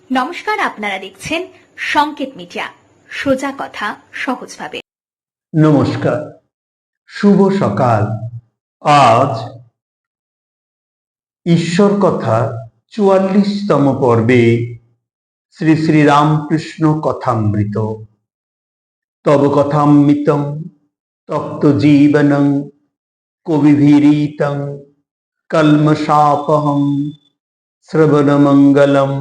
নমস্কার, আপনারা দেখছেন সংকেত মিডিয়া, সোজা কথা সহজভাবে। নমস্কার, শুভ সকাল। আজ ঈশ্বর কথা ৪৪তম পর্বে শ্রী শ্রী রামকৃষ্ণ কথামৃত। তব কথামৃতং তপ্ত জীবনং কবিভিরীতং কল্মষাপহং শ্রবণমঙ্গলম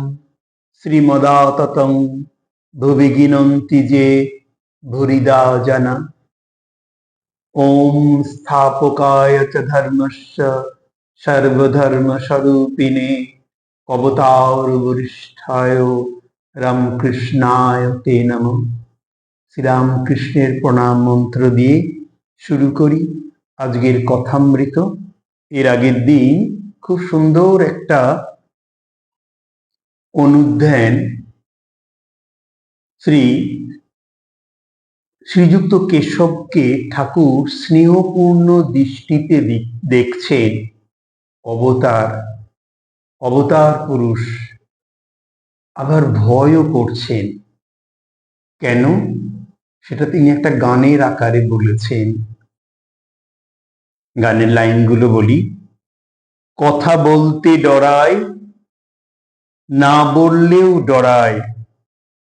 শ্রীমদাততং ভুবি গিনন্তি যে ভুরিদা জনা। ওম স্থাপকায় চ ধর্মস্য সর্বধর্মস্বরূপিণে অবতারবরিষ্ঠায় রামকৃষ্ণায় তে নমঃ। শ্রীরামকৃষ্ণের প্রণাম মন্ত্র দিয়ে শুরু করি আজকের কথামৃত। এর আগের দিন খুব সুন্দর একটা অনুধ্যান শ্রীযুক্ত কেশবকে ঠাকুর স্নেহপূর্ণ দৃষ্টিতে দেখছেন। অবতার পুরুষ, আবার ভয়ও করছেন। কেন? সেটা তিনি একটা গানের আকারে বলেছেন। গানের লাইনগুলো বলি। কথা বলতে ডরায়, না বললেও ডরায়,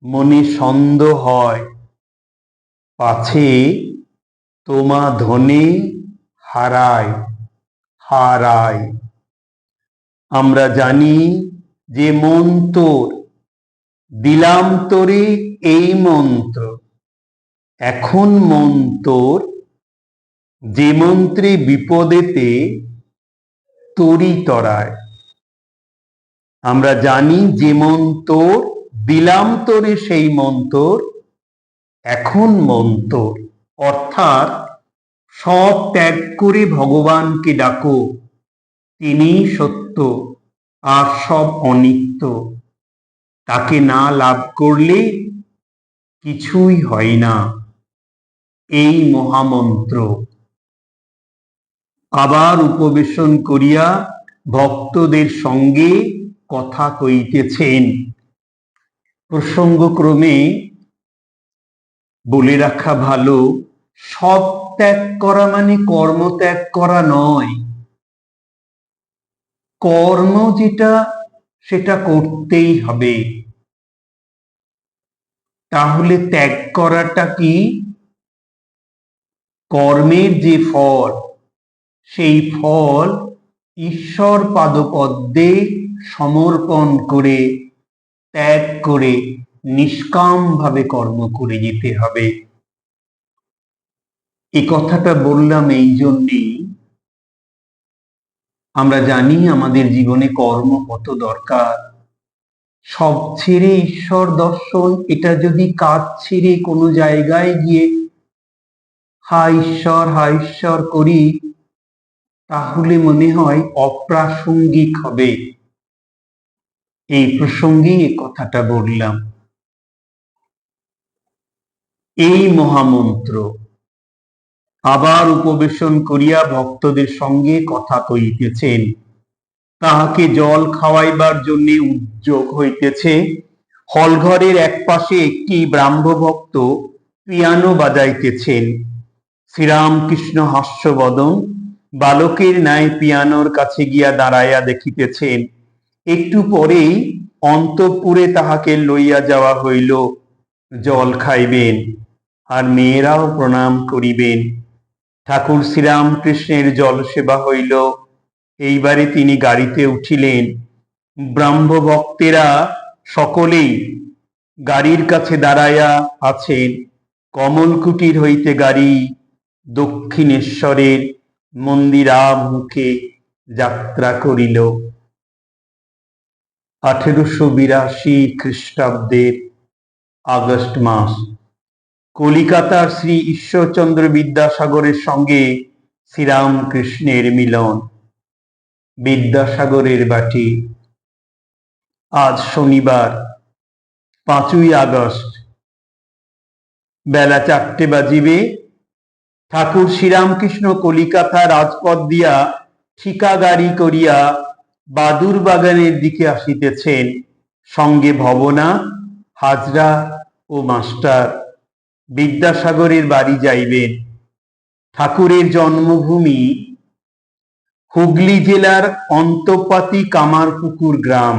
মনে সন্দেহ হয়, পাছে তোমা ধনে হারায়। আমরা জানি যে মন তোর, দিলাম তোরে এই মন্ত্র। এখন মন তোর, যে মন্ত্রে বিপদেতে তোরই তরায়। আমরা জানি যে মন তোর, দিলাম তোরে সেই মন্তর, এখন মন তোর। অর্থাৎ সব ত্যাগ করে ভগবানকে ডাকো, তিনি সত্য আর সব অনিত্য। তাকে না লাভ করলে কিছুই হয় না। এই মহামন্ত্র। আবার উপবেশন করিয়া ভক্তদের সঙ্গে কথা কইতেছেন। প্রসঙ্গক্রমে বলে রাখা ভালো, সব ত্যাগ করা মানে কর্ম ত্যাগ করা নয়। কর্ম যেটা সেটা করতেই হবে। তাহলে ত্যাগ করাটা কি? কর্মের যে ফল, সেই ফল ঈশ্বর পাদপদ্মে সমর্পণ করে, ত্যাগ করে, নিষ্কাম ভাবে কর্ম করে যেতে হবে। এই কথাটা বললাম এই জন্যেই, আমরা জানি আমাদের জীবনে কর্ম কত দরকার। সব ছেড়ে ঈশ্বর দর্শন, এটা যদি কাজ ছেড়ে কোনো জায়গায় গিয়ে হা ঈশ্বর করি, তাহলে মনে হয় অপ্রাসঙ্গিক হবে। এই প্রসঙ্গেই এ কথাটা বললাম। এই মহামন্ত্র। আবার উপবেশন করিয়া ভক্তদের সঙ্গে কথা কইতেছেন। তাহাকে জল খাওয়াইবার জন্য উদ্যোগ হইতেছে। হলঘরের এক পাশে একটি ব্রাহ্মভক্ত পিয়ানো বাজাইতেছেন। শ্রীরামকৃষ্ণ হাস্যবদন বালকের ন্যায় পিয়ানোর কাছে গিয়া দাঁড়াইয়া দেখিতেছেন। একটু পরেই অন্তঃপুরে তাহাকে লইয়া যাওয়া হইল। জল খাইবেন, আর মেয়েরাও প্রণাম করিবেন। ঠাকুর শ্রীরামকৃষ্ণের জল সেবা হইল। এইবারে তিনি গাড়িতে উঠিলেন। ব্রাহ্মভক্তেরা সকলেই গাড়ির কাছে দাঁড়াইয়া আছেন। কমলকুটির হইতে গাড়ি দক্ষিণেশ্বরের মন্দিরাভিমুখে যাত্রা করিল। 1882 খ্রিস্টাব্দের আগস্ট মাস। কলিকাতার শ্রী ঈশ্বরচন্দ্র বিদ্যাসাগরের সঙ্গে শ্রীরামকৃষ্ণের মিলন। বিদ্যাসাগরের বাটী। আজ শনিবার 5ই আগস্ট, বেলা 4টে বাজিবে। ঠাকুর শ্রীরামকৃষ্ণ কলিকাতা রাজপথ দিয়া ঠিকা গাড়ি করিয়া বাদুর বাগানের দিকে আসিতেছেন। সঙ্গে ভবনা, হাজরা ও মাস্টার। বিদ্যাসাগরের বাড়ি যাইবেন। ঠাকুরের জন্মভূমি হুগলি জেলার অন্তপাতি কামারপুকুর গ্রাম।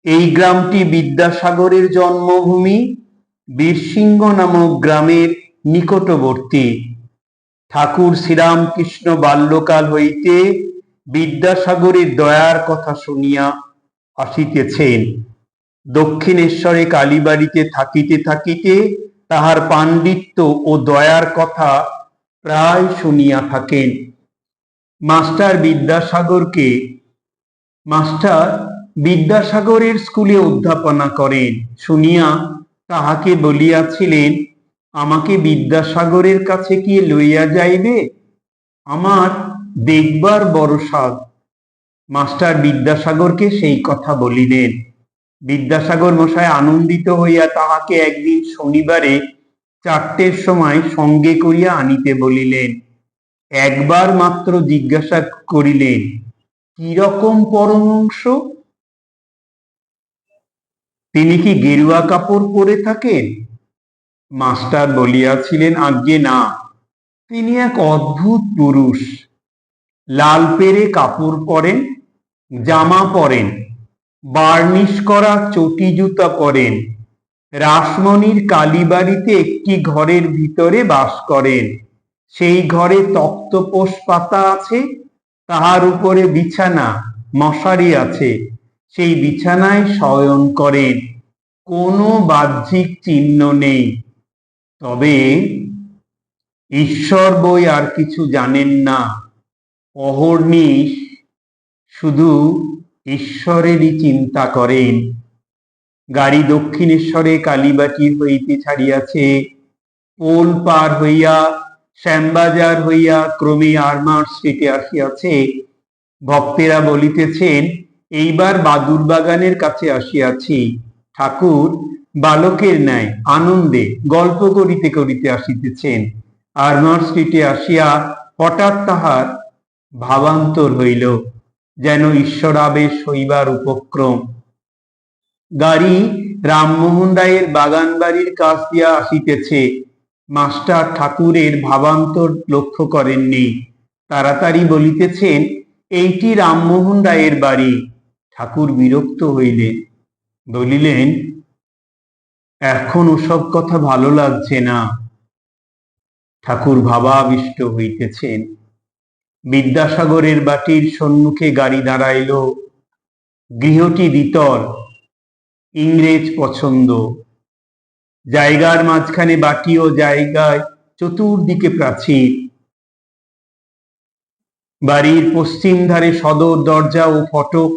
এই গ্রামটি বিদ্যাসাগরের জন্মভূমি বীরসিংহ নামক গ্রামের নিকটবর্তী। ঠাকুর শ্রীরামকৃষ্ণ বাল্যকাল হইতে বিদ্যাসাগরের দয়ার কথা শুনিয়া আসিতেছেন। দক্ষিণেশ্বরে কালীবাড়িতে থাকিতে থাকিতে তাহার পাণ্ডিত্য ও দয়ার কথা প্রায় শুনিয়া থাকেন। মাস্টার বিদ্যাসাগরের স্কুলে অধ্যাপনা করেন শুনিয়া তাহাকে বলিয়াছিলেন, আমাকে বিদ্যাসাগরের কাছে কি লইয়া যাইবে? আমার দেখবার বড় সাধ। মাস্টার বিদ্যাসাগরকে সেই কথা বলিলেন। বিদ্যাসাগর মশাই আনন্দিত হইয়া তাহাকে একদিন শনিবারে 4টের সময় সঙ্গে করিয়া আনিতে বলিলেন। একবার মাত্র জিজ্ঞাসা করিলেন, কিরকম পরমহংস? তিনি কি গেরুয়া কাপড় পরে থাকেন? মাস্টার বলিয়াছিলেন, আজ্ঞে না, তিনি এক অদ্ভুত পুরুষ। লাল পেরে কাপড় পরেন, জামা পরেন, বার্নিশ করা চটি জুতা পরেন। রাসমণির কালীবাড়িতে একটি ঘরের ভিতরে বাস করেন। সেই ঘরে তক্তপোষ পাতা আছে, তাহার উপরে বিছানা, মশারি আছে। সেই বিছানায় শয়ন করেন। কোনো বাহ্যিক চিহ্ন নেই। তবে ঈশ্বর বই আর কিছু জানেন না। অহর্নিশ শুধু ঈশ্বরেরই চিন্তা করেন। গাড়ি দক্ষিণেশ্বরে কালীবাটি হইতে ছাড়িয়াছে। পোল পার হইয়া শ্যামবাজার হইয়া ক্রমে আরমার স্ট্রিটে আসিয়াছে। ভক্তেরা বলিতেছেন, এইবার বাদুর বাগানের কাছে আসিয়াছি। ঠাকুর বালকের ন্যায় আনন্দে গল্প করিতে করিতে আসিতেছেন। আরমার স্ট্রিটে আসিয়া হঠাৎ তাহার ভাবান্তর হইল, যেন ঈশ্বরাবেশ হইবার উপক্রম। গাড়ি রামমোহন রায়ের বাগান বাড়ির কাছ দিয়া আসিতেছে। মাস্টার ঠাকুরের ভাবান্তর লক্ষ্য করেননি। তাড়াতাড়ি বলিতেছেন, এইটি রামমোহন রায়ের বাড়ি। ঠাকুর বিরক্ত হইলেন, বলিলেন, এখন ওসব কথা ভালো লাগছে না। ঠাকুর ভাবাবিষ্ট হইতেছেন। বিদ্যাসাগরের বাটির সম্মুখে গাড়ি দাঁড়াইল। গৃহটি দ্বিতল, ইংরেজ পছন্দ। জায়গার মাঝখানে বাটি ও জায়গায় চতুর্দিকে প্রাচীর। বাড়ির পশ্চিম ধারে সদর দরজা ও ফটক,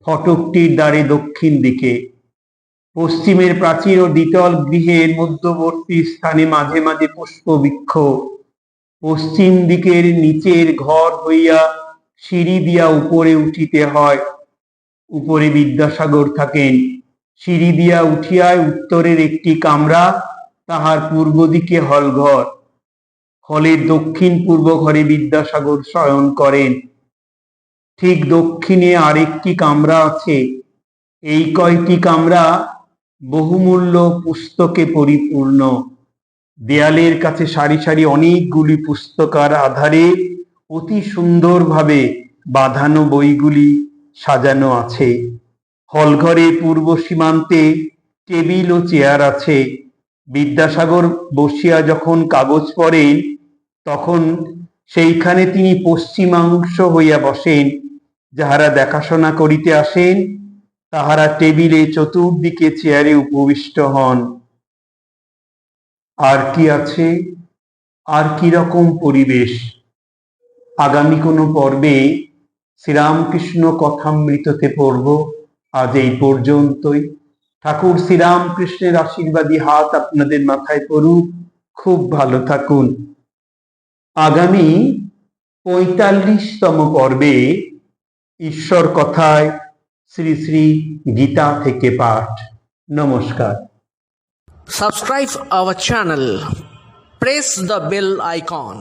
ফটকটির দ্বারে দক্ষিণ দিকে। পশ্চিমের প্রাচীর ও দ্বিতল গৃহের মধ্যবর্তী স্থানে মাঝে মাঝে পুষ্পবৃক্ষ। পশ্চিম দিকের নিচের ঘর হইয়া সিঁড়ি দিয়া উপরে উঠিতে হয়। উপরে বিদ্যাসাগর থাকেন। সিঁড়ি দিয়া উঠিয়ায় উত্তরের একটি কামরা, তাহার পূর্ব দিকে হলঘর। হলের দক্ষিণ পূর্ব ঘরে বিদ্যাসাগর শয়ন করেন। ঠিক দক্ষিণে আরেকটি কামরা আছে। এই কয়টি কামরা বহুমূল্য পুস্তকে পরিপূর্ণ। দেয়ালের কাছে সারি সারি অনেকগুলি পুস্তকার আধারে অতি সুন্দরভাবে বাঁধানো বইগুলি সাজানো আছে। হলঘরে পূর্ব সীমান্তে টেবিল ও চেয়ার আছে। বিদ্যাসাগর বসিয়া যখন কাগজ পড়েন, তখন সেইখানে তিনি পশ্চিমাংশ হইয়া বসেন। যাহারা দেখাশোনা করিতে আসেন, তাহারা টেবিলে চতুর্দিকে চেয়ারে উপবিষ্ট হন। আর কি আছে? আর কি রকম পরিবেশ? আগামী কোনো পর্বে শ্রীরামকৃষ্ণ কথামৃততে পড়ব। আজ এই পর্যন্তই। ঠাকুর শ্রীরামকৃষ্ণের আশীর্বাদী হাত আপনাদের মাথায় পড়ুক। খুব ভালো থাকুন। আগামী 45তম পর্বে ঈশ্বর কথায় শ্রী শ্রী গীতা থেকে পাঠ। নমস্কার। Subscribe our channel. Press the bell icon.